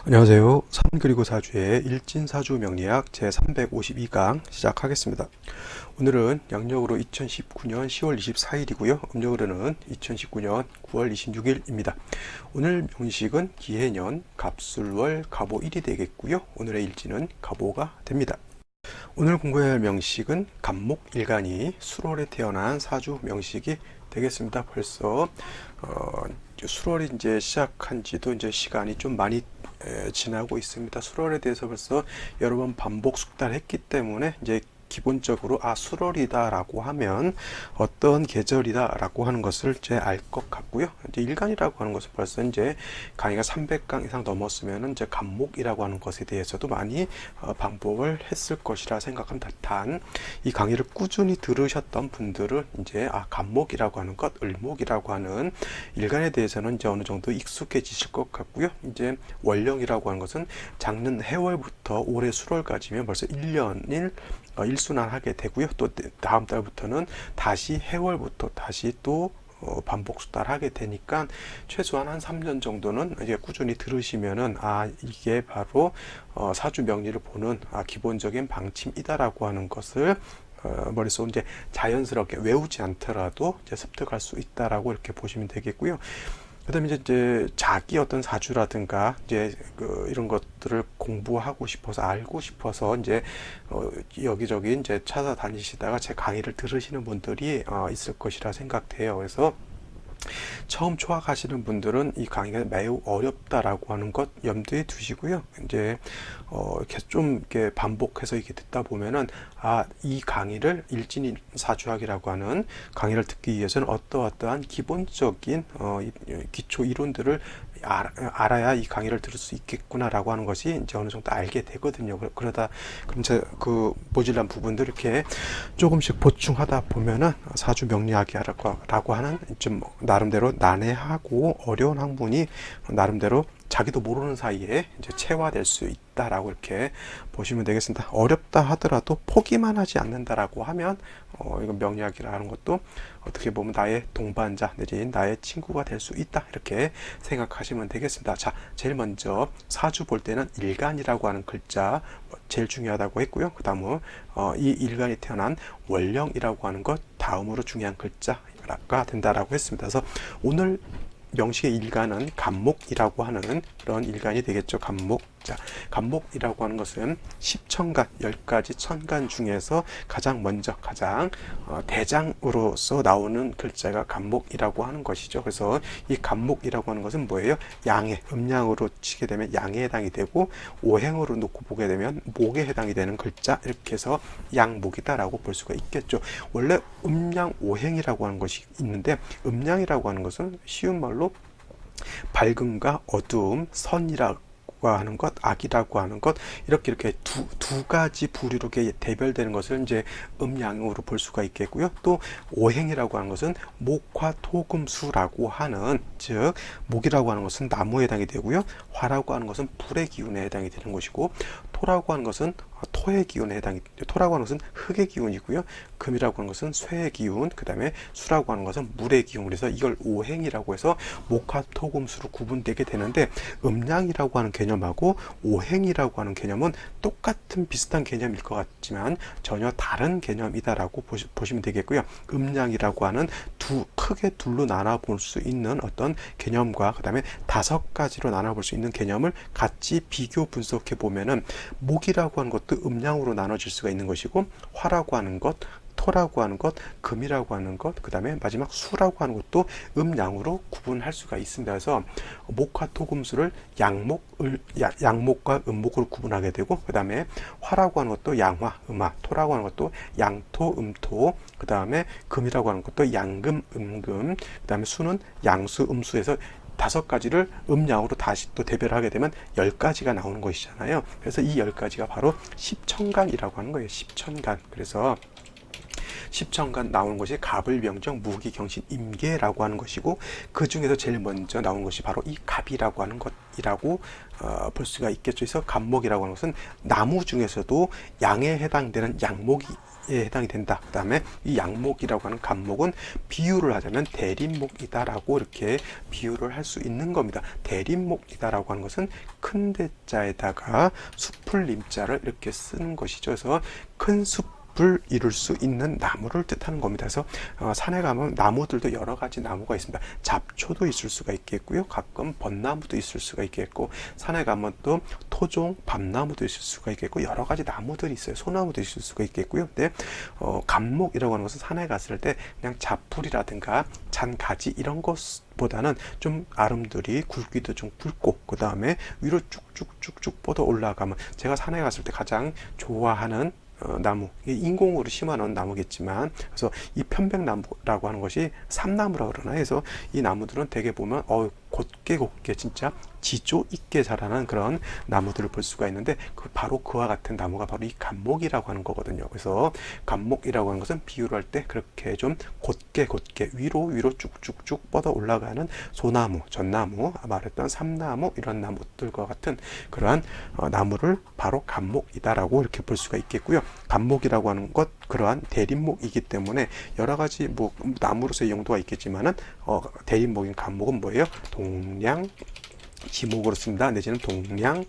안녕하세요. 산 그리고 사주의 일진사주 명리학 제352강 시작하겠습니다. 오늘은 양력으로 2019년 10월 24일이고요. 음력으로는 2019년 9월 26일입니다. 오늘 명식은 기해년 갑술월 갑오 1이 되겠고요. 오늘의 일진은 갑오가 됩니다. 오늘 공부할 명식은 갑목일간이 수월에 태어난 사주 명식이 되겠습니다. 벌써 수월이 이제 시작한 지도 이제 시간이 좀 많이 지나고 있습니다. 수월에 대해서 벌써 여러 번 반복 숙달했기 때문에 이제 기본적으로 수월이다 라고 하면 어떤 계절이다 라고 하는 것을 이제 알 것 같고요. 이제 일간이라고 하는 것은 벌써 이제 강의가 300강 이상 넘었으면 이제 갑목이라고 하는 것에 대해서도 많이 반복을 했을 것이라 생각합니다. 단 이 강의를 꾸준히 들으셨던 분들은 이제 갑목이라고 하는 것, 을목이라고 하는 일간에 대해서는 이제 어느 정도 익숙해지실 것 같고요. 이제 월령이라고 하는 것은 작년 해월부터 올해 수월까지면 벌써 1년일 일순환하게 되고요. 또 다음 달부터는 다시 해월부터 다시 또 반복 수달하게 되니까 최소한 한 3년 정도는 이제 꾸준히 들으시면은 이게 바로 사주 명리를 보는 기본적인 방침이다라고 하는 것을 머릿속에 이제 자연스럽게 외우지 않더라도 이제 습득할 수 있다라고 이렇게 보시면 되겠고요. 그다음에 이제 자기 어떤 사주라든가 이제 이런 것들을 공부하고 싶어서 알고 싶어서 이제 여기저기 이제 찾아다니시다가 제 강의를 들으시는 분들이 있을 것이라 생각돼요. 그래서 처음 초학하시는 분들은 이 강의가 매우 어렵다라고 하는 것 염두에 두시고요. 이제 이렇게 좀 이렇게 반복해서 이렇게 듣다 보면은 이 강의를 일진 사주학이라고 하는 강의를 듣기 위해서는 어떠한 기본적인 기초 이론들을 알아야 이 강의를 들을 수 있겠구나라고 하는 것이 이제 어느 정도 알게 되거든요. 그러다 그럼 그 모질란 부분들 이렇게 조금씩 보충하다 보면은 사주 명리학이라고 하는 좀 나름대로 난해하고 어려운 학문이 나름대로 자기도 모르는 사이에 이제 체화될 수 있다라고 이렇게 보시면 되겠습니다. 어렵다 하더라도 포기만 하지 않는다라고 하면 이건 명리학이라는 것도 어떻게 보면 나의 동반자 내지 나의 친구가 될 수 있다 이렇게 생각하시면 되겠습니다. 자, 제일 먼저 사주 볼 때는 일간이라고 하는 글자 제일 중요하다고 했고요. 그 다음은 이 일간이 태어난 월령이라고 하는 것 다음으로 중요한 글자가 된다라고 했습니다. 그래서 오늘 명식의 일간은 갑목이라고 하는 그런 일간이 되겠죠. 갑목. 자, 갑목이라고 하는 것은 10천간, 10가지 천간 중에서 가장 먼저 가장 대장으로서 나오는 글자가 갑목이라고 하는 것이죠. 그래서 이 갑목이라고 하는 것은 뭐예요? 양해, 음양으로 치게 되면 양에 해당이 되고 오행으로 놓고 보게 되면 목에 해당이 되는 글자 이렇게 해서 양목이다라고 볼 수가 있겠죠. 원래 음양 오행이라고 하는 것이 있는데 음양이라고 하는 것은 쉬운 말로 밝음과 어두움, 선이라고 하는 것, 악이라고 하는 것 이렇게 두 가지 부류로 대별되는 것을 이제 음양으로 볼 수가 있겠고요. 또 오행이라고 하는 것은 목화 토금수라고 하는 즉 목이라고 하는 것은 나무에 해당이 되고요. 화라고 하는 것은 불의 기운에 해당이 되는 것이고 토라고 하는 것은 토의 기운에 해당이 토라고 하는 것은 흑의 기운이고요. 금이라고 하는 것은 쇠의 기운, 그 다음에 수라고 하는 것은 물의 기운. 그래서 이걸 오행이라고 해서 목화 토금수로 구분되게 되는데 음양이라고 하는 개념하고 오행이라고 하는 개념은 똑같은 비슷한 개념일 것 같지만 전혀 다른 개념이다라고 보시면 되겠고요. 음양이라고 하는 크게 둘로 나눠볼 수 있는 어떤 개념과 그 다음에 5가지로 나눠볼 수 있는 개념을 같이 비교 분석해 보면은 목이라고 하는 것도 음양으로 나눠질 수가 있는 것이고 화라고 하는 것 토라고 하는 것, 금이라고 하는 것, 그 다음에 마지막 수라고 하는 것도 음양으로 구분할 수가 있습니다. 그래서 목화 토금수를 양목과 음목으로 구분하게 되고 그 다음에 화라고 하는 것도 양화, 음화, 토라고 하는 것도 양토, 음토, 그 다음에 금이라고 하는 것도 양금, 음금, 그 다음에 수는 양수, 음수에서 5가지를 음양으로 다시 또 대별하게 되면 10가지가 나오는 것이잖아요. 그래서 이 10가지가 바로 10천간이라고 하는 거예요. 10천간. 그래서 10천간 나오는 것이 갑을 명정 무기 경신 임계라고 하는 것이고 그 중에서 제일 먼저 나오는 것이 바로 이 갑이라고 하는 것 감목이라고 볼 수가 있겠죠. 그래서 감목이라고 하는 것은 나무 중에서도 양에 해당되는 양목이 해당이 된다. 그 다음에 이 양목이라고 하는 감목은 비유를 하자면 대림목이다라고 이렇게 비유를 할 수 있는 겁니다. 대림목이다라고 하는 것은 큰 대자에다가 숲을 림자를 이렇게 쓰는 것이죠. 그래서 큰 숲을 이룰 수 있는 나무를 뜻하는 겁니다. 그래서 산에 가면 나무들도 여러 가지 나무가 있습니다. 잡초도 있을 수가 있겠고요. 가끔 벚나무도 있을 수가 있겠고, 산에 가면 또 토종, 밤나무도 있을 수가 있겠고, 여러 가지 나무들이 있어요. 소나무도 있을 수가 있겠고요. 근데 감목이라고 하는 것은 산에 갔을 때 그냥 잡풀이라든가 잔가지 이런 것보다는 좀 아름드리 굵기도 좀 굵고, 그 다음에 위로 쭉쭉쭉쭉 뻗어 올라가면, 제가 산에 갔을 때 가장 좋아하는 나무, 인공으로 심어놓은 나무겠지만, 그래서 이 편백나무라고 하는 것이 삼나무라고 그러나 해서 이 나무들은 대개 보면 곧게 진짜 지조 있게 자라는 그런 나무들을 볼 수가 있는데, 바로 그와 같은 나무가 바로 이 감목이라고 하는 거거든요. 그래서 감목이라고 하는 것은 비유를 할 때 그렇게 좀 곧게 위로 쭉쭉쭉 뻗어 올라가는 소나무, 전나무, 말했던 삼나무 이런 나무들과 같은 그러한 나무를 바로 감목이다라고 이렇게 볼 수가 있겠고요. 감목이라고 하는 것, 그러한 대림목이기 때문에 여러 가지 뭐 나무로서의 용도가 있겠지만은 대림목인 감목은 뭐예요? 동량 지목으로 쓴다, 내지는 동량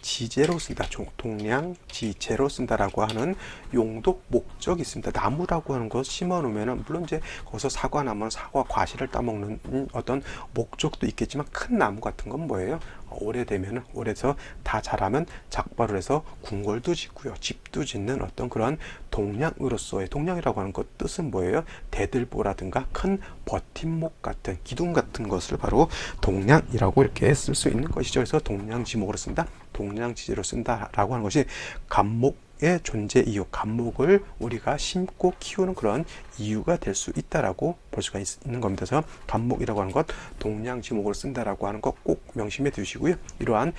지제로 쓴다, 동량 지제로 쓴다라고 하는 용도, 목적이 있습니다. 나무라고 하는 것 심어 놓으면은 물론 이제 거기서 사과 나무는 사과 과실을 따먹는 어떤 목적도 있겠지만, 큰 나무 같은 건 뭐예요? 오래되면, 오래서 다 자라면 작발을 해서 궁궐도 짓고요, 집도 짓는 어떤 그런 동량으로서의, 동량이라고 하는 것 뜻은 뭐예요? 대들보라든가 큰 버팀목 같은 기둥 같은 것을 바로 동량이라고 이렇게 쓸 수 있는 것이죠. 그래서 동량지목으로 쓴다, 동량지제로 쓴다라고 하는 것이 감목의 존재 이유, 감목을 우리가 심고 키우는 그런 이유가 될 수 있다라고 볼 수가 있는 겁니다. 그래서 감목이라고 하는 것, 동량지목으로 쓴다라고 하는 것 꼭 명심해 두시고요. 이러한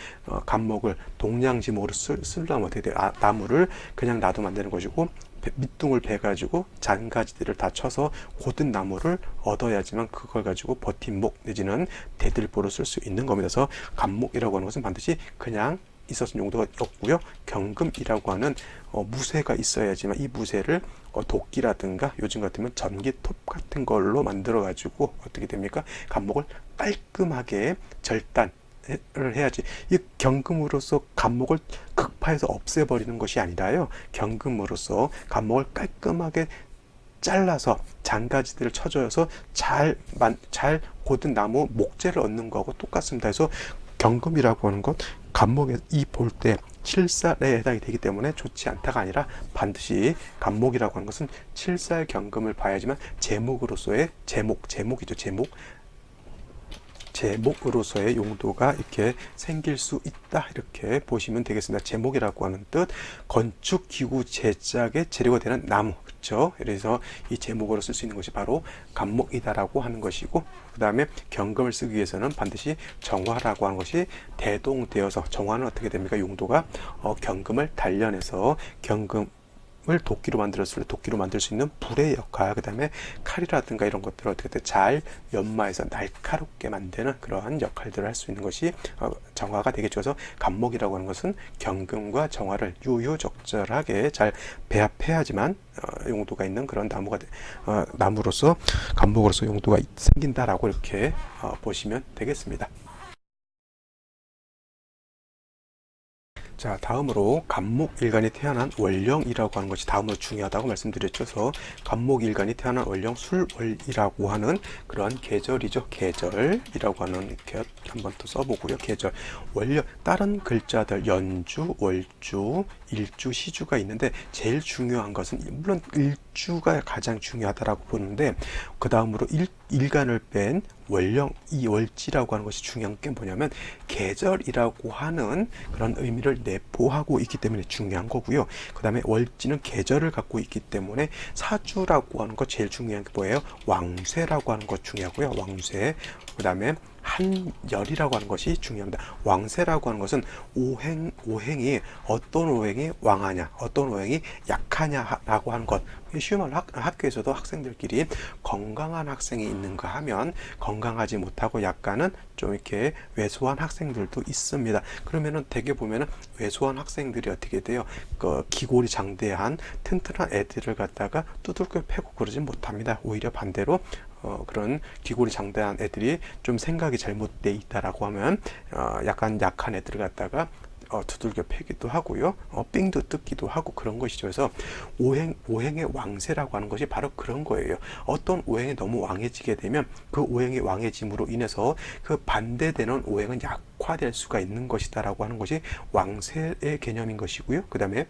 감목을 동량지목으로 쓰려면 어떻게 돼요? 나무를 그냥 놔두면 안 되는 것이고, 밑둥을 베가지고 잔가지들을 다 쳐서 고든 나무를 얻어야지만 그걸 가지고 버팀목 내지는 대들보로 쓸 수 있는 겁니다. 그래서 감목이라고 하는 것은 반드시 그냥 있었을 용도가 없고요. 경금이라고 하는 무쇠가 있어야지만, 이 무쇠를 도끼라든가 요즘 같으면 전기톱 같은 걸로 만들어 가지고 어떻게 됩니까? 감목을 깔끔하게 절단을 해야지. 이 경금으로서 감목을 극파해서 없애버리는 것이 아니라요, 경금으로서 감목을 깔끔하게 잘라서 잔가지들을 쳐줘서 잘 고든 나무 목재를 얻는 거하고 똑같습니다. 그래서 경금이라고 하는 것, 감목에 이 볼 때 칠살에 해당이 되기 때문에 좋지 않다가 아니라, 반드시 감목이라고 하는 것은 칠살 경금을 봐야지만 제목으로서의 제목이죠. 제목으로서의 용도가 이렇게 생길 수 있다, 이렇게 보시면 되겠습니다. 제목이라고 하는 뜻, 건축기구 제작의 재료가 되는 나무, 그렇죠? 그래서 이 제목으로 쓸 수 있는 것이 바로 감목이다라고 하는 것이고, 그 다음에 경금을 쓰기 위해서는 반드시 정화라고 하는 것이 대동되어서, 정화는 어떻게 됩니까? 용도가 경금을 단련해서 경금을 도끼로 만들었을 때 도끼로 만들 수 있는 불의 역할, 그 다음에 칼이라든가 이런 것들을 어떻게 잘 연마해서 날카롭게 만드는 그러한 역할들을 할 수 있는 것이 정화가 되겠죠. 그래서 감목이라고 하는 것은 경금과 정화를 유유적절하게 잘 배합해야지만 용도가 있는 그런 나무로서, 감목으로서 용도가 생긴다라고 이렇게 보시면 되겠습니다. 자, 다음으로 갑목일간이 태어난 월령이라고 하는 것이 다음으로 중요하다고 말씀드렸죠. 그래서 갑목일간이 태어난 월령, 술월이라고 하는 그런 계절이죠. 계절이라고 하는, 이렇게 한번 또 써보고요. 계절, 월령, 다른 글자들 연주, 월주, 일주, 시주가 있는데, 제일 중요한 것은 물론 일주가 가장 중요하다라고 보는데, 그 다음으로 일간을 뺀 월령, 이 월지라고 하는 것이 중요한 게 뭐냐면, 계절이라고 하는 그런 의미를 내포하고 있기 때문에 중요한 거고요. 그 다음에 월지는 계절을 갖고 있기 때문에, 사주라고 하는 것 제일 중요한 게 뭐예요? 왕쇠라고 하는 것 중요하고요. 왕쇠. 그 다음에 한열이라고 하는 것이 중요합니다. 왕세라고 하는 것은 오행이 어떤 오행이 왕하냐, 어떤 오행이 약하냐라고 하는 것. 쉬운 말로 학교에서도 학생들끼리 건강한 학생이 있는가 하면 건강하지 못하고 약간은 좀 이렇게 왜소한 학생들도 있습니다. 그러면은 대개 보면은 왜소한 학생들이 어떻게 돼요? 그 기골이 장대한 튼튼한 애들을 갖다가 두들겨 패고 그러진 못합니다. 오히려 반대로 그런 기골이 장대한 애들이 좀 생각이 잘못돼 있다라고 하면 약간 약한 애들을 갖다가 두들겨 패기도 하고요. 삥도 뜯기도 하고 그런 것이죠. 그래서 오행의 왕세라고 하는 것이 바로 그런 거예요. 어떤 오행이 너무 왕해지게 되면 그 오행이 왕해짐으로 인해서 그 반대되는 오행은 약화될 수가 있는 것이다라고 하는 것이 왕세의 개념인 것이고요. 그 다음에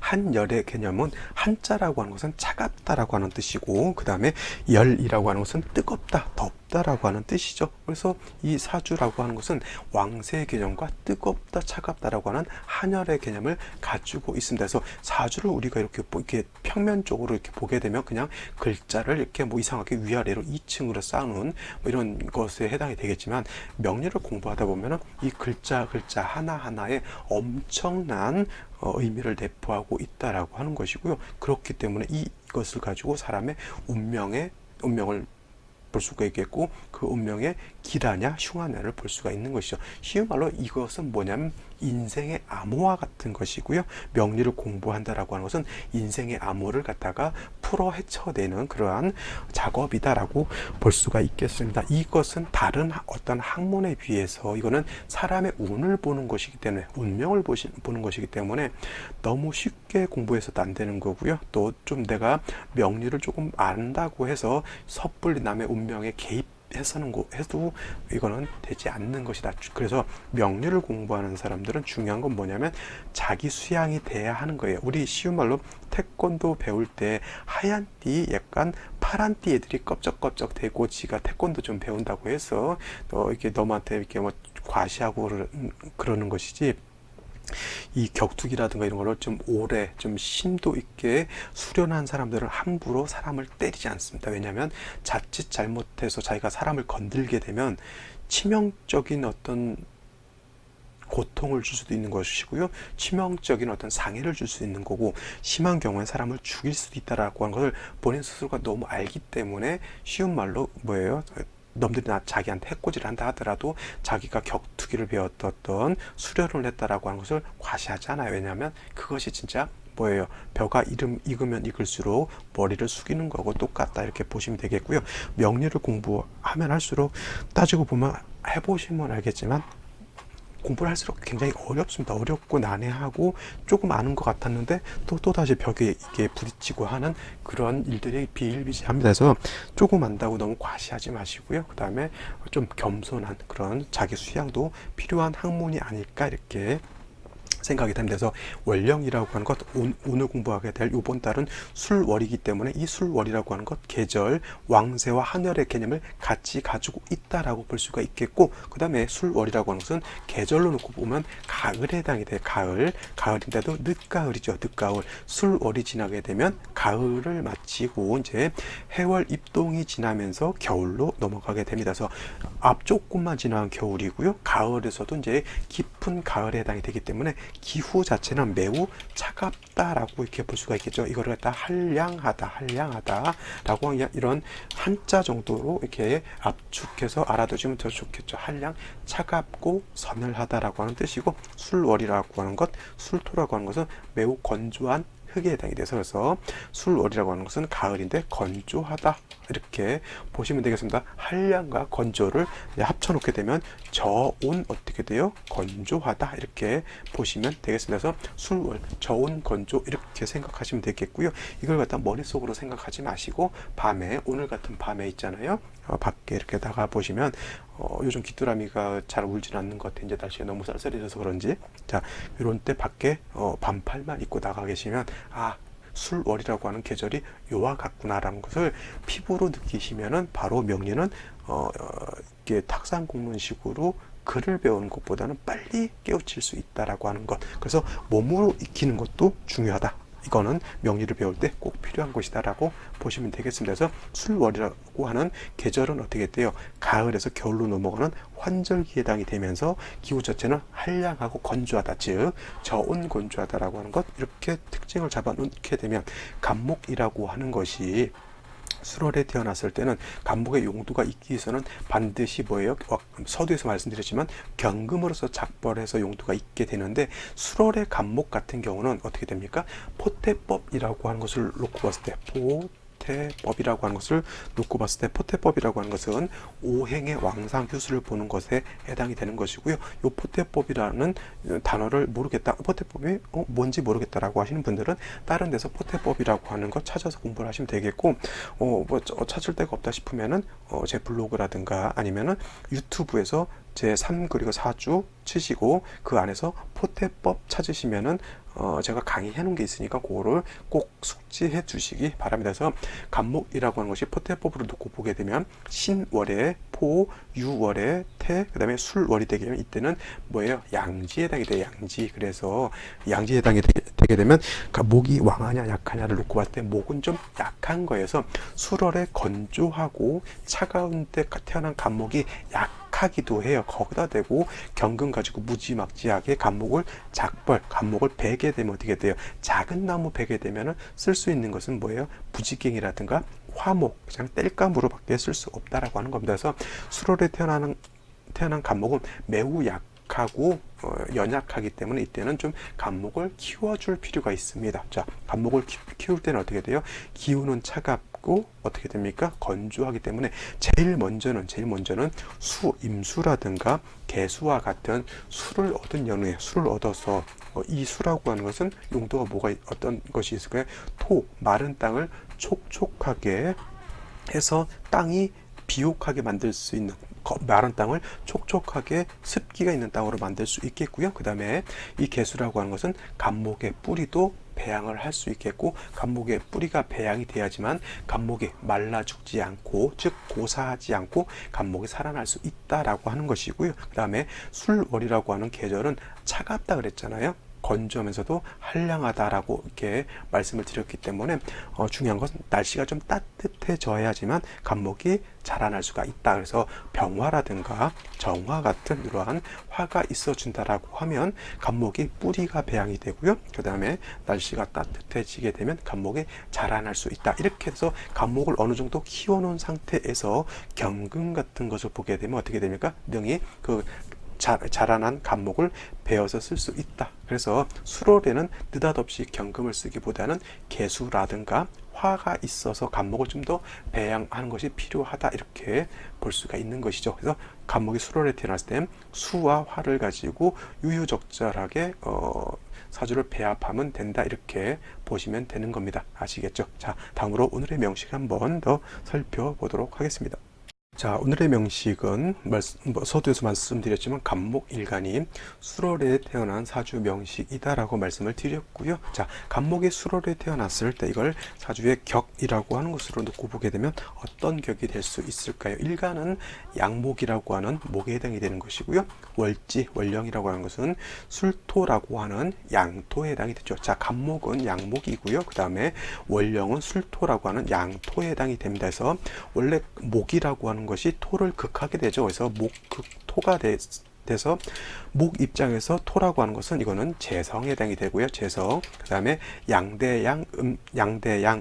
한열의 개념은 한자라고 하는 것은 차갑다라고 하는 뜻이고 그 다음에 열이라고 하는 것은 뜨겁다, 덥다라고 하는 뜻이죠. 그래서 이 사주라고 하는 것은 왕세의 개념과 뜨겁다, 차갑다라고 하는 한열의 개념을 가지고 있습니다. 그래서 사주를 우리가 이렇게 평면적으로 이렇게 보게 되면 그냥 글자를 이렇게 뭐 이상하게 위아래로 2층으로 쌓는 뭐 이런 것에 해당이 되겠지만 명리를 공부하다 보면은 이 글자 하나하나에 엄청난 의미를 내포하고 있다라고 하는 것이고요. 그렇기 때문에 이것을 가지고 사람의 운명을 볼 수가 있겠고 그 운명의 기라냐 흉하냐를 볼 수가 있는 것이죠. 쉬운 말로 이것은 뭐냐면 인생의 암호와 같은 것이고요. 명리를 공부한다라고 하는 것은 인생의 암호를 갖다가 풀어 헤쳐내는 그러한 작업이다라고 볼 수가 있겠습니다. 이것은 다른 어떤 학문에 비해서 이거는 사람의 운을 보는 것이기 때문에 운명을 보는 것이기 때문에 너무 쉽게 공부해서도 안 되는 거고요. 또 좀 내가 명리를 조금 안다고 해서 섣불리 남의 운명에 해도 이거는 되지 않는 것이다. 그래서 명리를 공부하는 사람들은 중요한 건 뭐냐면 자기 수양이 돼야 하는 거예요. 우리 쉬운 말로 태권도 배울 때 하얀 띠 약간 파란 띠 애들이 껍적껍적 대고 지가 태권도 좀 배운다고 해서 이렇게 너한테 이렇게 뭐 과시하고 그러는 것이지, 이 격투기라든가 이런 거를 좀 오래 좀 심도 있게 수련한 사람들은 함부로 사람을 때리지 않습니다. 왜냐하면 자칫 잘못해서 자기가 사람을 건들게 되면 치명적인 어떤 고통을 줄 수도 있는 것이고요. 치명적인 어떤 상해를 줄 수 있는 거고, 심한 경우에 사람을 죽일 수도 있다라고 하는 것을 본인 스스로가 너무 알기 때문에 쉬운 말로 뭐예요? 놈들이 자기한테 해코지를 한다 하더라도 자기가 격투기를 배웠던 수련을 했다라고 하는 것을 과시하지 않아요. 왜냐하면 그것이 진짜 뭐예요? 벼가 익으면 익을수록 머리를 숙이는 거고 똑같다 이렇게 보시면 되겠고요. 명리를 공부하면 할수록 따지고 보면 해보시면 알겠지만 공부를 할수록 굉장히 어렵습니다. 어렵고 난해하고 조금 아는 것 같았는데 또다시 벽에 이게 부딪히고 하는 그런 일들이 비일비재합니다. 그래서 조금 안다고 너무 과시하지 마시고요. 그 다음에 좀 겸손한 그런 자기 수양도 필요한 학문이 아닐까 이렇게 생각이 됩니다. 그래서 월령이라고 하는 것, 오늘 공부하게 될 이번 달은 술월이기 때문에 이 술월이라고 하는 것, 계절, 왕세와 한열의 개념을 같이 가지고 있다라고 볼 수가 있겠고, 그 다음에 술월이라고 하는 것은 계절로 놓고 보면 가을에 해당이 돼요. 가을인데도 늦가을이죠. 늦가을. 술월이 지나게 되면 가을을 마치고 이제 해월 입동이 지나면서 겨울로 넘어가게 됩니다. 그래서 앞쪽 곳만 지나면 겨울이고요. 가을에서도 이제 깊은 가을에 해당이 되기 때문에 기후 자체는 매우 차갑다라고 이렇게 볼 수가 있겠죠. 이거를 갖다 한량하다라고 이런 한자 정도로 이렇게 압축해서 알아두시면 더 좋겠죠. 한량, 차갑고 서늘하다라고 하는 뜻이고, 술월이라고 하는 것, 술토라고 하는 것은 매우 건조한 흙에 해당이 돼서, 그래서 술월이라고 하는 것은 가을인데 건조하다 이렇게 보시면 되겠습니다. 한량과 건조를 합쳐놓게 되면 저온 어떻게 돼요? 건조하다 이렇게 보시면 되겠습니다. 그래서 술월, 저온, 건조 이렇게 생각하시면 되겠고요. 이걸 갖다 머릿속으로 생각하지 마시고 밤에, 오늘 같은 밤에 있잖아요. 밖에 이렇게 나가 보시면 요즘 귀뚜라미가 잘 울진 않는 것 같아요. 이제 날씨가 너무 쌀쌀해져서 그런지. 자, 이런 때 밖에 반팔만 입고 나가 계시면 술월이라고 하는 계절이 요와 같구나라는 것을 피부로 느끼시면은 바로 명리는 이게 탁상 공론식으로 글을 배우는 것보다는 빨리 깨우칠 수 있다라고 하는 것. 그래서 몸으로 익히는 것도 중요하다. 이거는 명리를 배울 때 꼭 필요한 것이다라고 보시면 되겠습니다. 그래서 술월이라고 하는 계절은 어떻게 돼요? 가을에서 겨울로 넘어가는 환절기에 해당이 되면서 기후 자체는 한량하고 건조하다, 즉 저온 건조하다라고 하는 것, 이렇게 특징을 잡아놓게 되면 간목이라고 하는 것이 수월에 태어났을 때는 간목의 용도가 있기 위해서는 반드시 뭐예요? 서두에서 말씀드렸지만 경금으로서 작벌해서 용도가 있게 되는데, 수월의 간목 같은 경우는 어떻게 됩니까? 포태법이라고 하는 것을 놓고 봤을 때, 포태법이라고 하는 것을 놓고 봤을 때, 포태법이라고 하는 것은 오행의 왕상 휴수를 보는 것에 해당이 되는 것이고요. 이 포태법이라는 단어를 모르겠다, 포태법이 뭔지 모르겠다라고 하시는 분들은 다른 데서 포태법이라고 하는 거 찾아서 공부를 하시면 되겠고, 찾을 데가 없다 싶으면은 제 블로그라든가 아니면은 유튜브에서 제 3 그리고 4주 치시고 그 안에서 포태법 찾으시면은 제가 강의해 놓은 게 있으니까 그거를 꼭 숙지해 주시기 바랍니다. 그래서 간목이라고 하는 것이 포태법으로 놓고 보게 되면 신월에 포, 유월에 태, 그 다음에 술월이 되게 되면 이때는 뭐예요? 양지에 해당이 돼요. 양지. 그래서 양지에 해당이 되게 되면 목이 왕하냐 약하냐를 놓고 봤을 때 목은 좀 약한 거여서 술월에 건조하고 차가운 때 태어난 간목이 약하기도 해요. 거기다 대고 경금 가지고 무지막지하게 간목을 작벌, 간목을 베게 되면 어떻게 돼요? 작은 나무 베게 되면 쓸 수 있는 것은 뭐예요? 부지갱이라든가 화목, 그냥 땔감으로 밖에 쓸 수 없다라고 하는 겁니다. 그래서 수월에 태어난 간목은 매우 약하고 연약하기 때문에 이때는 좀 간목을 키워줄 필요가 있습니다. 자, 간목을 키울 때는 어떻게 돼요? 기후는 차갑고 어떻게 됩니까? 건조하기 때문에 제일 먼저는 임수라든가 개수와 같은 술을 얻은 연후에 술을 얻어서 이 수라고 하는 것은 용도가 어떤 것이 있을까요? 마른 땅을 촉촉하게 해서 땅이 비옥하게 만들 수 있는, 마른 땅을 촉촉하게 습기가 있는 땅으로 만들 수 있겠고요. 그 다음에 이 개수라고 하는 것은 간목의 뿌리도 배양을 할 수 있겠고, 간목의 뿌리가 배양이 돼야지만 간목이 말라 죽지 않고, 즉 고사하지 않고 간목이 살아날 수 있다라고 하는 것이고요. 그 다음에 술월이라고 하는 계절은 차갑다 그랬잖아요. 건조하면서도 한량하다라고 이렇게 말씀을 드렸기 때문에 중요한 것은 날씨가 좀 따뜻해져야지만 간목이 자라날 수가 있다. 그래서 병화라든가 정화 같은 이러한 화가 있어준다라고 하면 간목이 뿌리가 배양이 되고요. 그 다음에 날씨가 따뜻해지게 되면 간목이 자라날 수 있다. 이렇게 해서 간목을 어느 정도 키워놓은 상태에서 경금 같은 것을 보게 되면 어떻게 됩니까? 능히 자라난 간목을 베어서 쓸 수 있다. 그래서 수월에는 느닷없이 경금을 쓰기보다는 개수라든가 화가 있어서 간목을 좀 더 배양하는 것이 필요하다, 이렇게 볼 수가 있는 것이죠. 그래서 간목이 수월에 태어났을 때 수와 화를 가지고 유유적절하게 사주를 배합하면 된다, 이렇게 보시면 되는 겁니다. 아시겠죠? 자, 다음으로 오늘의 명식 한번 더 살펴보도록 하겠습니다. 자, 오늘의 명식은 서두에서 말씀드렸지만 간목일간이 수월에 태어난 사주 명식이다라고 말씀을 드렸고요. 자, 간목이 수월에 태어났을 때 이걸 사주의 격이라고 하는 것으로 놓고 보게 되면 어떤 격이 될 수 있을까요? 일간은 양목이라고 하는 목에 해당이 되는 것이고요. 월지, 월령이라고 하는 것은 술토라고 하는 양토에 해당이 되죠. 자, 간목은 양목이고요. 그 다음에 월령은 술토라고 하는 양토에 해당이 됩니다. 그래서 원래 목이라고 하는 것이 토를 극하게 되죠. 그래서 목극토가 돼서 목 입장에서 토라고 하는 것은 이거는 재성에 해당이 되고요. 재성. 그 다음에 양대양,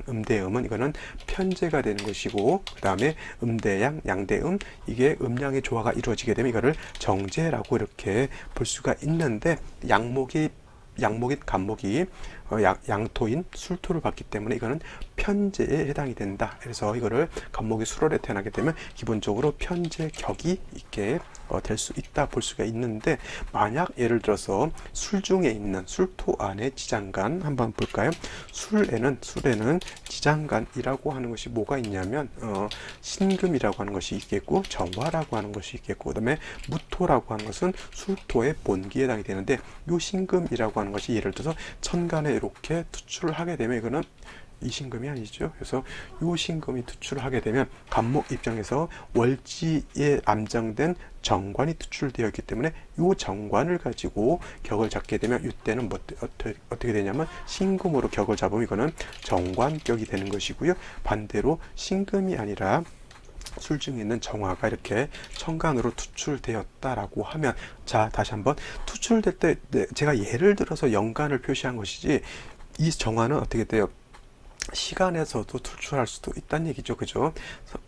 음대음은 이거는 편재가 되는 것이고, 그 다음에 음대양, 양대음, 이게 음양의 조화가 이루어지게 되면 이거를 정제라고 이렇게 볼 수가 있는데, 양목인 간목이 양토인 술토를 받기 때문에 이거는 편제에 해당이 된다. 그래서 이거를 간목이 수월에 태어나게 되면 기본적으로 편제격이 있게 될 수 있다 볼 수가 있는데, 만약 예를 들어서 술 중에 있는 술토 안에 지장간 한번 볼까요? 술에는 지장간이라고 하는 것이 뭐가 있냐면 신금이라고 하는 것이 있겠고, 정화라고 하는 것이 있겠고, 그 다음에 무토라고 하는 것은 술토의 본기에 해당이 되는데, 요 신금이라고 하는 것이 예를 들어서 천간에 이렇게 투출을 하게 되면 이거는 이 신금이 아니죠. 그래서 이 신금이 투출하게 되면 간목 입장에서 월지에 암장된 정관이 투출되어 있기 때문에 이 정관을 가지고 격을 잡게 되면 이때는 어떻게 되냐면 신금으로 격을 잡으면 이거는 정관격이 되는 것이고요. 반대로 신금이 아니라 술중에 있는 정화가 이렇게 천간으로 투출되었다라고 하면, 자 다시 한번 투출될 때 제가 예를 들어서 연간을 표시한 것이지, 이 정화는 어떻게 돼요? 시간에서도 투출할 수도 있다는 얘기죠. 그죠?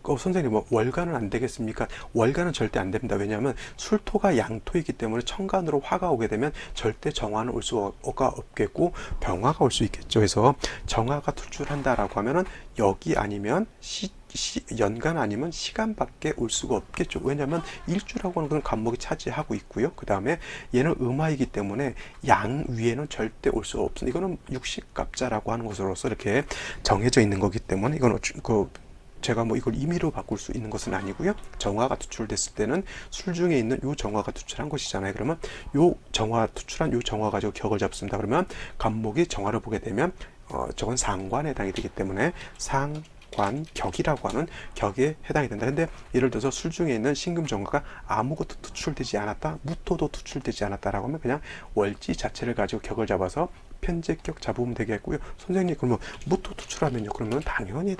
선생님, 뭐 월간은 안 되겠습니까? 월간은 절대 안 됩니다. 왜냐하면 술토가 양토이기 때문에 천간으로 화가 오게 되면 절대 정화는 올 수가 없겠고 병화가 올 수 있겠죠. 그래서 정화가 투출한다라고 하면은 여기 아니면 연간 아니면 시간밖에 올 수가 없겠죠. 왜냐하면 일주라고 하는 것은 간목이 차지하고 있고요. 그 다음에 얘는 음화이기 때문에 양 위에는 절대 올 수가 없습니다. 이거는 육식갑자라고 하는 것으로서 이렇게 정해져 있는 거기 때문에 이건 제가 뭐 이걸 임의로 바꿀 수 있는 것은 아니고요. 정화가 투출됐을 때는 술 중에 있는 요 정화가 투출한 것이잖아요. 그러면 요 정화 투출한 요 정화 가지고 격을 잡습니다. 그러면 간목이 정화를 보게 되면 저건 상관에 해당이 되기 때문에 상관격이라고 하는 격에 해당이 된다. 근데 예를 들어서 술 중에 있는 신금정화가 아무것도 투출되지 않았다, 무토도 투출되지 않았다라고 하면 그냥 월지 자체를 가지고 격을 잡아서 편제격 잡으면 되겠고요. 선생님, 그러면 무토 투출하면요? 그러면 당연히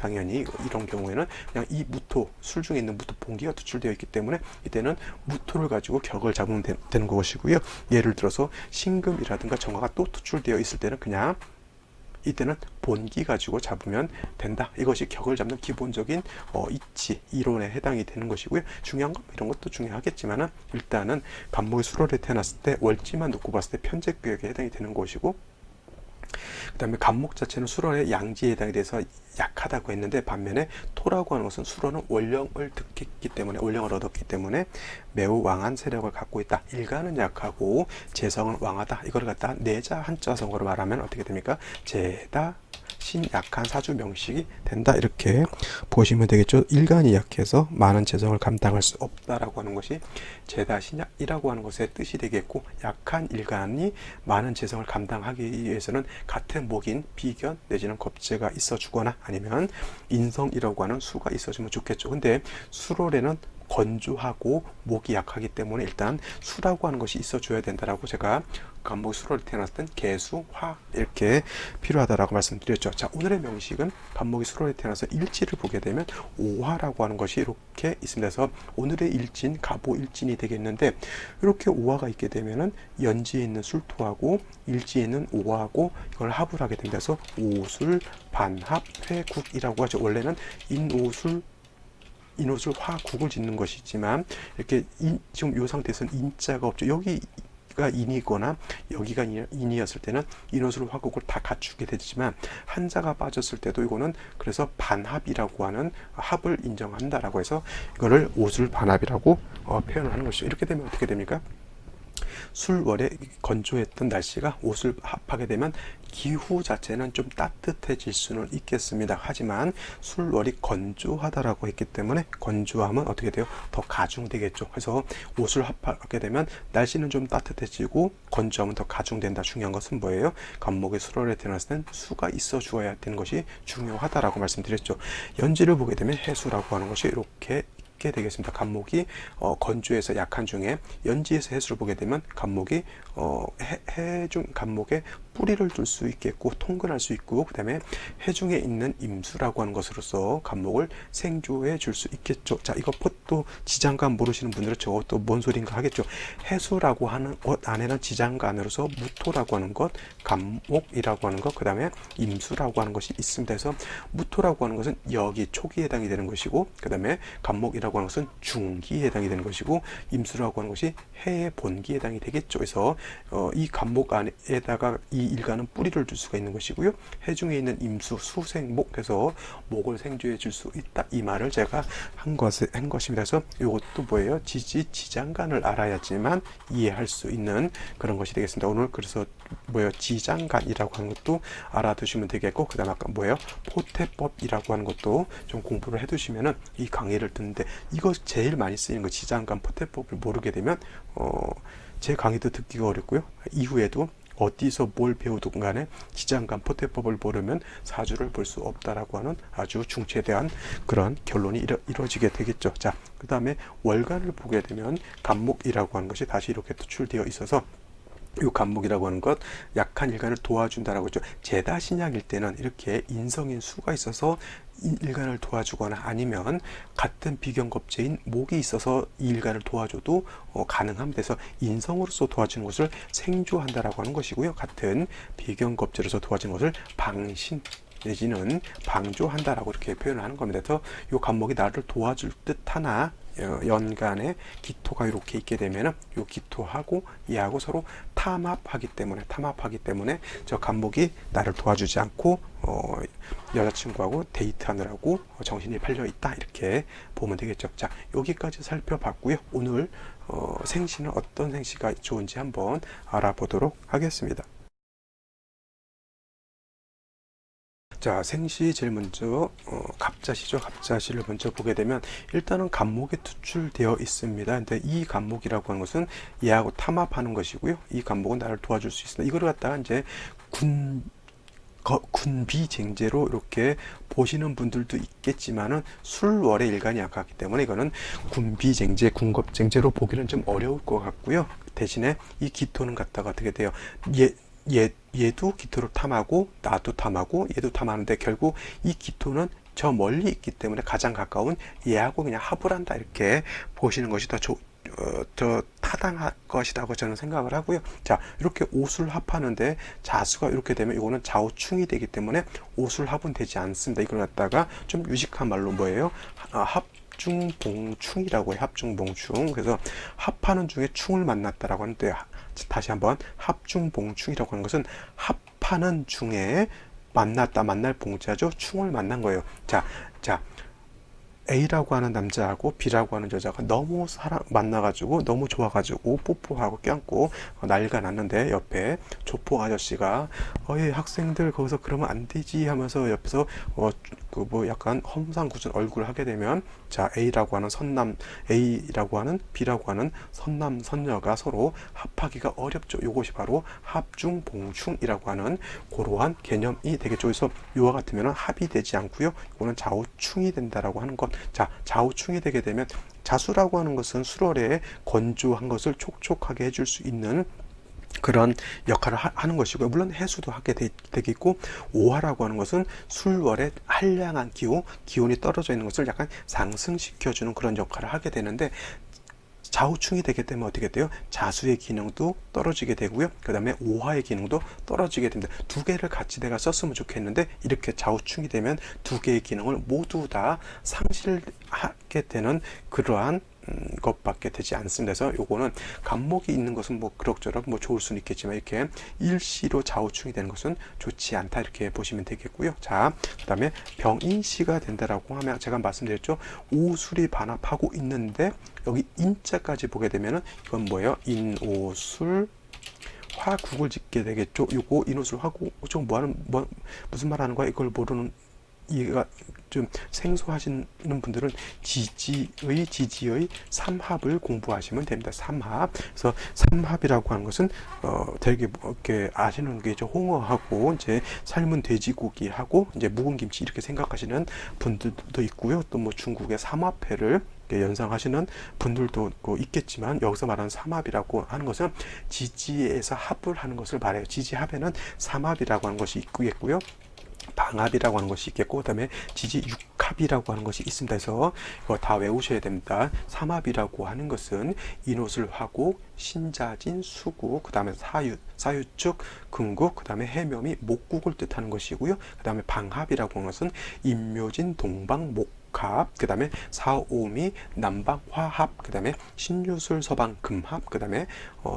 이런 경우에는 그냥 이 무토, 술 중에 있는 무토 봉기가 투출되어 있기 때문에 이때는 무토를 가지고 격을 잡으면 되는 것이고요. 예를 들어서 신금이라든가 정화가 또 투출되어 있을 때는 그냥 이때는 본기 가지고 잡으면 된다. 이것이 격을 잡는 기본적인 이치, 이론에 해당이 되는 것이고요. 중요한 건 이런 것도 중요하겠지만은 일단은 간목이 수월에 태어났을 때 월지만 놓고 봤을 때 편제격에 해당이 되는 것이고, 그 다음에 간목 자체는 수월의 양지에 해당이 돼서 약하다고 했는데, 반면에 토라고 하는 것은 수월은 원령을 득했기 때문에, 원령을 얻었기 때문에 매우 왕한 세력을 갖고 있다. 일간은 약하고 재성은 왕하다. 이걸 갖다 내자 한자성어로 말하면 어떻게 됩니까? 제다 신약한 사주 명식이 된다. 이렇게 보시면 되겠죠. 일간이 약해서 많은 재성을 감당할 수 없다라고 하는 것이 제다 신약이라고 하는 것의 뜻이 되겠고, 약한 일간이 많은 재성을 감당하기 위해서는 같은 목인 비견 내지는 겁재가 있어 주거나 아니면 인성이라고 하는 수가 있어주면 좋겠죠. 근데 수월에는 건조하고 목이 약하기 때문에 일단 수라고 하는 것이 있어줘야 된다라고 제가 간목이 수월에 태어났을 땐 개수, 화 이렇게 필요하다라고 말씀드렸죠. 자, 오늘의 명식은 간목이 수월에 태어나서 일지를 보게 되면 오화라고 하는 것이 이렇게 있습니다. 그래서 오늘의 일진, 가보일진이 되겠는데, 이렇게 오화가 있게 되면은 연지에 있는 술토하고 일지에 있는 오화하고 이걸 합을 하게 됩니다. 그래서 오술 반합 회국이라고 하죠. 원래는 인오술 화국을 짓는 것이지만 이렇게 지금 이 상태에서는 인자가 없죠. 여기가 인이거나 여기가 인이었을 때는 인오술 화국을 다 갖추게 되지만 한자가 빠졌을 때도 이거는 그래서 반합이라고 하는 합을 인정한다라고 해서 이거를 오술 반합이라고 표현을 하는 것이죠. 이렇게 되면 어떻게 됩니까? 술월에 건조했던 날씨가 옷을 합하게 되면 기후 자체는 좀 따뜻해질 수는 있겠습니다. 하지만 술월이 건조하다라고 했기 때문에 건조함은 어떻게 돼요? 더 가중되겠죠. 그래서 옷을 합하게 되면 날씨는 좀 따뜻해지고 건조함은 더 가중된다. 중요한 것은 뭐예요? 간목의 술월에 태어났을 땐 수가 있어 주어야 되는 것이 중요하다라고 말씀드렸죠. 연지를 보게 되면 해수라고 하는 것이 이렇게 있게 되겠습니다. 간목이 건조해서 약한 중에 연지에서 해수를 보게 되면 간목이 해중 간목에 뿌리를 둘 수 있겠고 통근할 수 있고, 그 다음에 해중에 있는 임수라고 하는 것으로서 간목을 생조해 줄 수 있겠죠. 자, 이거 또 지장간 모르시는 분들은 저것도 뭔 소린가 하겠죠. 해수라고 하는 것 안에는 지장간으로서 무토라고 하는 것, 간목이라고 하는 것, 그 다음에 임수라고 하는 것이 있습니다. 그래서 무토라고 하는 것은 여기 초기에 해당이 되는 것이고, 그 다음에 간목이라고 하는 것은 중기에 해당이 되는 것이고, 임수라고 하는 것이 해의 본기에 해당이 되겠죠. 그래서 이 간목 안에다가 이 일간은 뿌리를 둘 수가 있는 것이고요. 해중에 있는 임수, 수생목 해서 목을 생조해 줄 수 있다. 이 말을 제가 한 것입니다. 그래서 이것도 뭐예요? 지장간을 알아야지만 이해할 수 있는 그런 것이 되겠습니다. 오늘 그래서 뭐예요? 지장간이라고 하는 것도 알아두시면 되겠고, 그 다음 아까 뭐예요? 포태법이라고 하는 것도 좀 공부를 해두시면은 이 강의를 듣는데, 이거 제일 많이 쓰이는 거 지장간 포태법을 모르게 되면 제 강의도 듣기가 어렵고요. 이후에도 어디서 뭘 배우든 간에 기장간 포태법을 모르면 사주를 볼 수 없다라고 하는 아주 중체대한 그런 결론이 이루어지게 되겠죠. 자, 그 다음에 월간을 보게 되면 간목이라고 하는 것이 다시 이렇게 투출되어 있어서 이 간목이라고 하는 것 약한 일간을 도와준다라고 했죠. 제다신약일 때는 이렇게 인성인 수가 있어서 이 일간을 도와주거나 아니면 같은 비견겁제인 목이 있어서 이 일간을 도와줘도 가능합니다. 그래서 인성으로서 도와주는 것을 생조한다라고 하는 것이고요. 같은 비견겁제로서 도와주는 것을 방신 내지는 방조한다라고 이렇게 표현을 하는 겁니다. 그래서 이 간목이 나를 도와줄 듯 하나 연간에 기토가 이렇게 있게 되면은 요 기토하고 얘하고 서로 탐합하기 때문에 저 간목이 나를 도와주지 않고 여자친구하고 데이트하느라고 정신이 팔려 있다 이렇게 보면 되겠죠. 자, 여기까지 살펴봤고요. 오늘 생시는 어떤 생시가 좋은지 한번 알아보도록 하겠습니다. 자, 생시 제일 먼저 갑자시죠. 갑자시를 먼저 보게 되면 일단은 간목에 투출되어 있습니다. 근데 이 간목이라고 하는 것은 얘하고 탐합하는 것이고요. 이 간목은 나를 도와줄 수 있습니다. 이거를 갖다가 이제 군비쟁제로 이렇게 보시는 분들도 있겠지만은 술월의 일간이 약하기 때문에 이거는 군비쟁제, 군겁쟁제로 보기는 좀 어려울 것 같고요. 대신에 이 기토는 갖다가 어떻게 돼요? 얘도 기토를 탐하고 나도 탐하고 얘도 탐하는데 결국 이 기토는 저 멀리 있기 때문에 가장 가까운 얘하고 그냥 합을 한다 이렇게 보시는 것이 더 타당할 것이라고 저는 생각을 하고요. 자, 이렇게 오술합하는데 자수가 이렇게 되면 이거는 좌우충이 되기 때문에 오술합은 되지 않습니다. 이걸 갖다가 좀 유식한 말로 뭐예요? 합중봉충이라고 해요. 합중봉충. 그래서 합하는 중에 충을 만났다라고 하는데 다시 한번 합중봉충이라고 하는 것은 합하는 중에 만났다, 만날 봉자죠. 충을 만난 거예요. 자, A라고 하는 남자하고 B라고 하는 여자가 너무 만나가지고 너무 좋아가지고 뽀뽀하고 껴안고 난리가 났는데 옆에 조폭 아저씨가 예, 학생들 거기서 그러면 안 되지 하면서 옆에서 약간 험상궂은 얼굴을 하게 되면 자, A라고 하는 B라고 하는 선남 선녀가 서로 합하기가 어렵죠. 이것이 바로 합중봉충이라고 하는 그러한 개념이 되겠죠. 그래서 이와 같으면 합이 되지 않고요. 이거는 좌우충이 된다라고 하는 것. 자, 좌우충이 되게 되면 자수라고 하는 것은 수월에 건조한 것을 촉촉하게 해줄 수 있는 그런 역할을 하는 것이고요. 물론 해수도 하게 되겠고, 오화라고 하는 것은 술월의 한량한 기온이 떨어져 있는 것을 약간 상승시켜주는 그런 역할을 하게 되는데, 좌우충이 되게 되면 어떻게 돼요? 자수의 기능도 떨어지게 되고요. 그 다음에 오화의 기능도 떨어지게 됩니다. 두 개를 같이 내가 썼으면 좋겠는데 이렇게 좌우충이 되면 두 개의 기능을 모두 다 상실하게 되는 그러한 것밖에 되지 않습니다. 그래서 요거는 간목이 있는 것은 뭐 그럭저럭 뭐 좋을 수는 있겠지만 이렇게 일시로 좌우충이 되는 것은 좋지 않다 이렇게 보시면 되겠고요. 자, 그 다음에 병인시가 된다라고 하면 제가 말씀드렸죠. 오술이 반합하고 있는데 여기 인자까지 보게 되면은 이건 뭐예요? 인오술 화국을 짓게 되겠죠. 요거 인오술 화국 좀 무슨 말 하는 거야? 이걸 모르는 이해가 좀 생소하시는 분들은 지지의 삼합을 공부하시면 됩니다. 삼합. 그래서 삼합이라고 하는 것은 되게 이렇게 아시는 게 홍어하고 이제 삶은 돼지고기하고 이제 묵은 김치 이렇게 생각하시는 분들도 있고요. 또 뭐 중국의 삼합회를 연상하시는 분들도 있겠지만 여기서 말하는 삼합이라고 하는 것은 지지에서 합을 하는 것을 말해요. 지지합에는 삼합이라고 하는 것이 있겠고요. 방합이라고 하는 것이 있겠고, 그 다음에 지지육합이라고 하는 것이 있습니다. 그래서 이거 다 외우셔야 됩니다. 삼합이라고 하는 것은 인옷을 하고 신자진 수국, 그 다음에 사유축 금국, 그 다음에 해묘미 목국을 뜻하는 것이고요. 그 다음에 방합이라고 하는 것은 인묘진 동방 목합, 그 다음에 사오미 남방 화합, 그 다음에 신유술 서방 금합, 그 다음에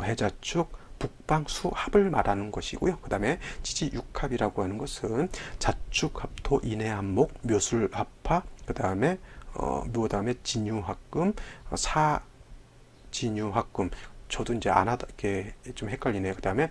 해자축 북방수합을 말하는 것이고요. 그 다음에 지지육합이라고 하는 것은 자축합토 인해합목 묘술합화, 그 다음에 진유합금 사진유합금. 저도 이제 안 하다 게 좀 헷갈리네요. 그 다음에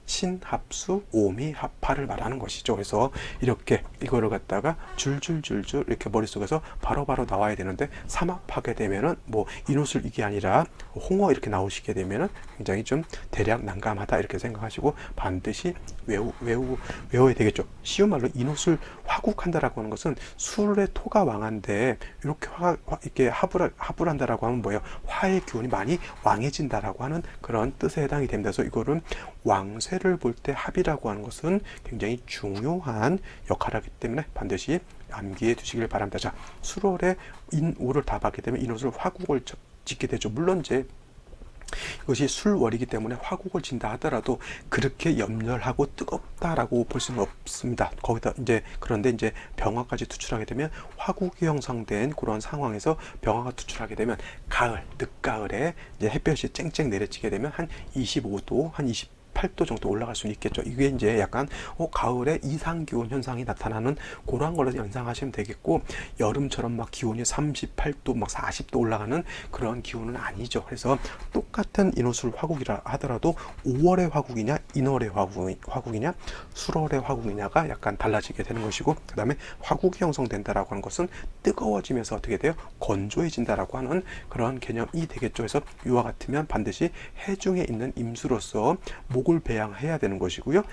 신합수 오미합파를 말하는 것이죠. 그래서 이렇게 이거를 갖다가 줄줄줄줄 이렇게 머릿속에서 바로바로 나와야 되는데 삼합하게 되면은 뭐 인호술 이게 아니라 홍어 이렇게 나오시게 되면은 굉장히 좀 대략 난감하다 이렇게 생각하시고 반드시 외워야 되겠죠. 쉬운 말로 인호술 화국한다라고 하는 것은 술의 토가 왕한데 이렇게 이렇게 합을 한다라고 하면 뭐예요? 화의 기운이 많이 왕해진다라고 하는 그런 뜻에 해당이 됩니다. 그래서 이거는 왕쇠를 볼 때 합이라고 하는 것은 굉장히 중요한 역할을 하기 때문에 반드시 암기해 두시길 바랍니다. 자, 수월에 인오를 답하게 되면 인호술 화국을 짓게 되죠. 물론 이제 이것이 술월이기 때문에 화국을 진다 하더라도 그렇게 염렬하고 뜨겁다라고 볼 수는 없습니다. 거기다 이제 그런데 이제 병화까지 투출하게 되면 화국이 형성된 그런 상황에서 병화가 투출하게 되면 가을, 늦가을에 이제 햇볕이 쨍쨍 내려지게 되면 한 25도, 한 8도 정도 올라갈 수는 있겠죠. 이게 이제 약간 가을에 이상기온 현상이 나타나는 그런 걸로 연상하시면 되겠고, 여름처럼 막 기온이 38도 막 40도 올라가는 그런 기온은 아니죠. 그래서 똑같은 인호술 화국이라 하더라도 5월의 화국이냐 인월의 화국이냐 술월의 화국이냐가 약간 달라지게 되는 것이고, 그 다음에 화국이 형성된다라고 하는 것은 뜨거워지면서 어떻게 돼요? 건조해진다라고 하는 그런 개념이 되겠죠. 그래서 이와 같으면 반드시 해중에 있는 임수로서 목을 배양해야 되는 것이고요.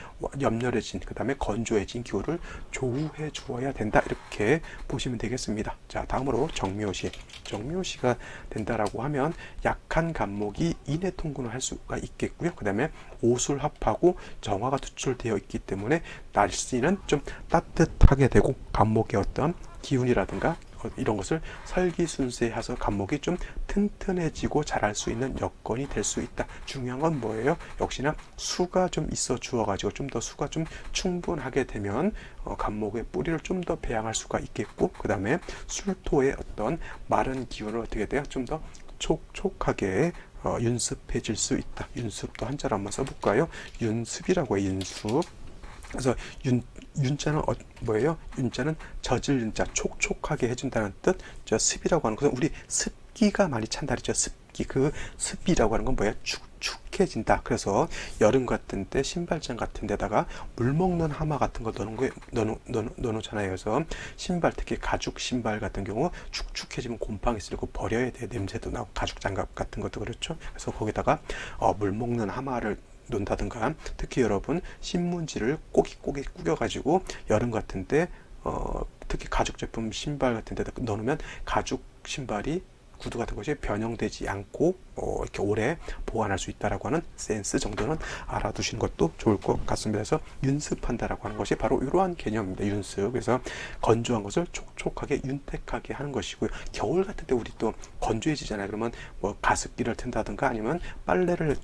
염렬해진 그 다음에 건조해진 기후를 조우해 주어야 된다 이렇게 보시면 되겠습니다. 자, 다음으로 정묘시. 정묘시가 된다라고 하면 약한 간목이 인해 통근을 할 수가 있겠고요. 그 다음에 오술합하고 정화가 투출되어 있기 때문에 날씨는 좀 따뜻하게 되고 간목의 어떤 기운이라든가 이런 것을 설기순세해서 간목이 좀 튼튼해지고 자랄 수 있는 여건이 될 수 있다. 중요한 건 뭐예요? 역시나 수가 좀 있어 주어가지고 좀 더 수가 좀 충분하게 되면 간목의 뿌리를 좀 더 배양할 수가 있겠고, 그 다음에 술토의 어떤 마른 기운을 어떻게 돼요? 좀 더 촉촉하게 윤습해질 수 있다. 윤습도 한자로 한번 써볼까요? 윤습이라고 해요. 윤습. 그래서 윤자는 뭐예요? 윤자는 젖을 윤자, 촉촉하게 해준다는 뜻. 저 습이라고 하는 것은 우리 습기가 많이 찬다 그랬죠. 습기. 그 습이라고 하는 건 뭐야? 축축해진다. 그래서 여름 같은 때 신발장 같은 데다가 물 먹는 하마 같은 거 넣어놓잖아요. 그래서 신발, 특히 가죽 신발 같은 경우 축축해지면 곰팡이 쓰고 버려야 돼. 냄새도 나고, 가죽 장갑 같은 것도 그렇죠. 그래서 거기다가 물 먹는 하마를 논다든가, 특히 여러분 신문지를 꼬깃꼬깃 구겨가지고 여름 같은 때 특히 가죽 제품 신발 같은 데다 넣으면 가죽 신발이 구두 같은 것이 변형되지 않고 이렇게 오래 보관할 수 있다라고 하는 센스 정도는 알아두시는 것도 좋을 것 같습니다. 그래서 윤습한다라고 하는 것이 바로 이러한 개념입니다. 윤습. 그래서 건조한 것을 촉촉하게 윤택하게 하는 것이고요. 겨울 같은 때 우리 또 건조해지잖아요. 그러면 뭐 가습기를 튼다든가 아니면 빨래를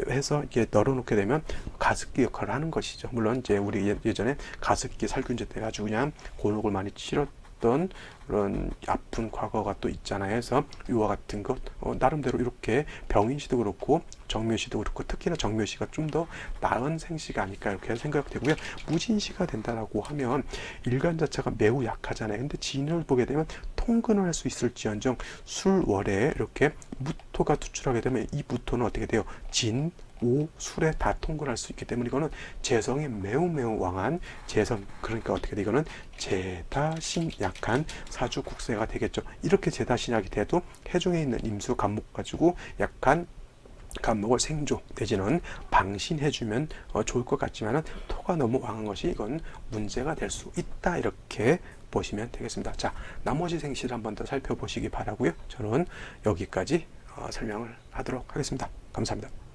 해서 이렇게 널어놓게 되면 가습기 역할을 하는 것이죠. 물론 이제 우리 예전에 가습기 살균제 때 아주 그냥 곤혹을 많이 치렀던 그런 아픈 과거가 또 있잖아요. 그래서 이와 같은 것 나름대로 이렇게 병인시도 그렇고 정묘시도 그렇고 특히나 정묘시가 좀 더 나은 생시가 아닐까 이렇게 생각되고요. 무진시가 된다라고 하면 일간 자체가 매우 약하잖아요. 근데 진을 보게 되면 통근을 할 수 있을지언정 술월에 이렇게 무토가 투출하게 되면 이 무토는 어떻게 돼요? 진, 오, 술에 다 통근할 수 있기 때문에 이거는 재성이 매우 왕한 재성, 그러니까 어떻게 돼? 이거는 재다신 약한 사주 국세가 되겠죠. 이렇게 재다신약이 돼도 해중에 있는 임수 간목 가지고 약간 간목을 생조 내지는 방신해주면 좋을 것 같지만은 토가 너무 왕한 것이 이건 문제가 될 수 있다 이렇게 보시면 되겠습니다. 자, 나머지 생시를 한번 더 살펴보시기 바라고요. 저는 여기까지 설명을 하도록 하겠습니다. 감사합니다.